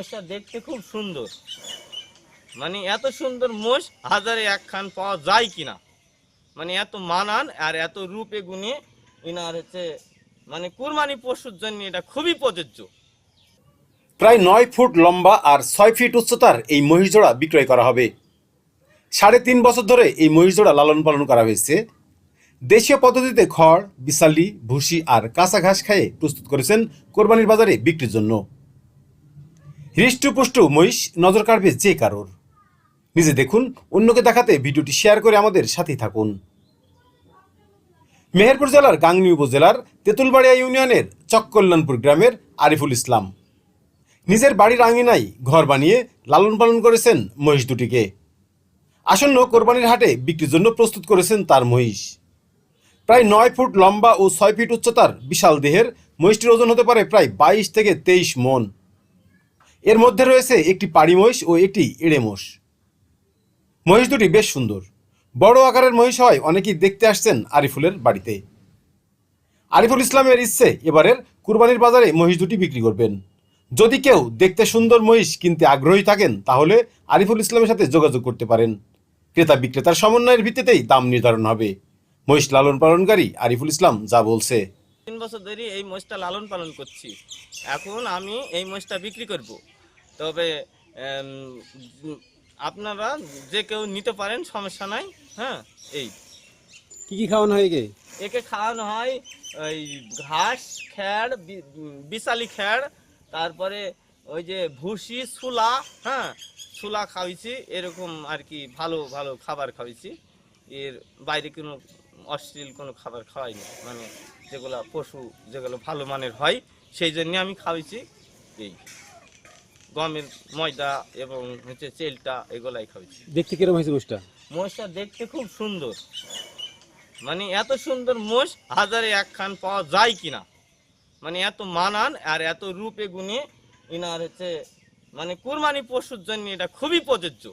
মোষটা দেখতে খুব সুন্দর, মানে এত সুন্দর মোষ হাজারে একখান পাওয়া যায় কিনা, মানে এত মানান আর এত রূপে গুণে ইনার হচ্ছে মানে কুরবানি পশুর জন্য এটা খুবই প্রযোজ্য। প্রায় ৯ ফুট লম্বা আর ৬ ফিট উচ্চতার এই মহিষ জোড়া বিক্রয় করা হবে। ৩.৫ বছর ধরে এই মহিষ জোড়া লালন পালন করা হয়েছে। দেশীয় পদ্ধতিতে খড়, বিসালি, ভুসি আর কাঁচা ঘাস খাইয়ে প্রস্তুত করেছেন কোরবানির বাজারে বিক্রির জন্য। হৃষ্টপুষ্টু মহিষ নজর কাড়বে যে কারোর। নিজে দেখুন, অন্যকে দেখাতে ভিডিওটি শেয়ার করে আমাদের সাথেই থাকুন। মেহেরপুর জেলার গাংনী উপজেলার তেঁতুলবাড়িয়া ইউনিয়নের চককল্যাণপুর গ্রামের আরিফুল ইসলাম নিজের বাড়ির আঙিনায় ঘর বানিয়ে লালন পালন করেছেন মহিষ দুটিকে। আসন্ন কোরবানির হাটে বিক্রির জন্য প্রস্তুত করেছেন তার মহিষ। প্রায় ৯ ফুট লম্বা ও ৬ ফিট উচ্চতার বিশাল দেহের মহিষটির ওজন হতে পারে প্রায় ২২ থেকে ২৩ মণ। এর মধ্যে রয়েছে একটি পাড়ি মহিষ ও একটি এড়ে মোষ। মহিষ দুটি বেশ সুন্দর, বড় আকারের মহিষ হয় অনেকেই দেখতে আসছেন আরিফুলের বাড়িতে। আরিফুল ইসলামের ইচ্ছে এবারের কুরবানির বাজারে মহিষ দুটি বিক্রি করবেন। যদি কেউ দেখতে সুন্দর মহিষ কিনতে আগ্রহী থাকেন তাহলে আরিফুল ইসলামের সাথে যোগাযোগ করতে পারেন। ক্রেতা বিক্রেতার সমন্বয়ের ভিত্তিতেই দাম নির্ধারণ হবে। মহিষ লালন পালনকারী আরিফুল ইসলাম যা বলছে। ৩ বছর ধরে এই মোষটা লালন পালন করছি, এখন আমি এই মোষটা বিক্রি করব। তবে আপনারা যে কেউ নিতে পারেন, সমস্যা নাই। হ্যাঁ, এই কি কি খাওয়ানো হয় একে? একে খাওয়ানো হয় ওই ঘাস, খ্যাড়, বিশালি খ্যাড়, তারপরে ওই যে ভুসি, ছুলা। হ্যাঁ, ছুলা খাওয়াইছি, এরকম আর কি ভালো ভালো খাবার খাওয়াইছি। এর বাইরে কোনো অশ্লীল কোনো খাবার খাওয়াইনি, মানে যেগুলো পশু যেগুলো ভালো মানের হয় সেই জন্য আমি খাওয়াইছি। এই গমের ময়দা এবং হচ্ছে চেলটা এগুলাই খাওয়াইছি। দেখতে কিরকম হয়েছে মোষটা? মোষটা দেখতে খুব সুন্দর, মানে এত সুন্দর মোষ হাজারে একখান পাওয়া যায় কিনা, মানে এত মানান আর এত রূপে গুণে ইনার হচ্ছে মানে কুরবানি পশুর জন্য এটা খুবই প্রযোজ্য।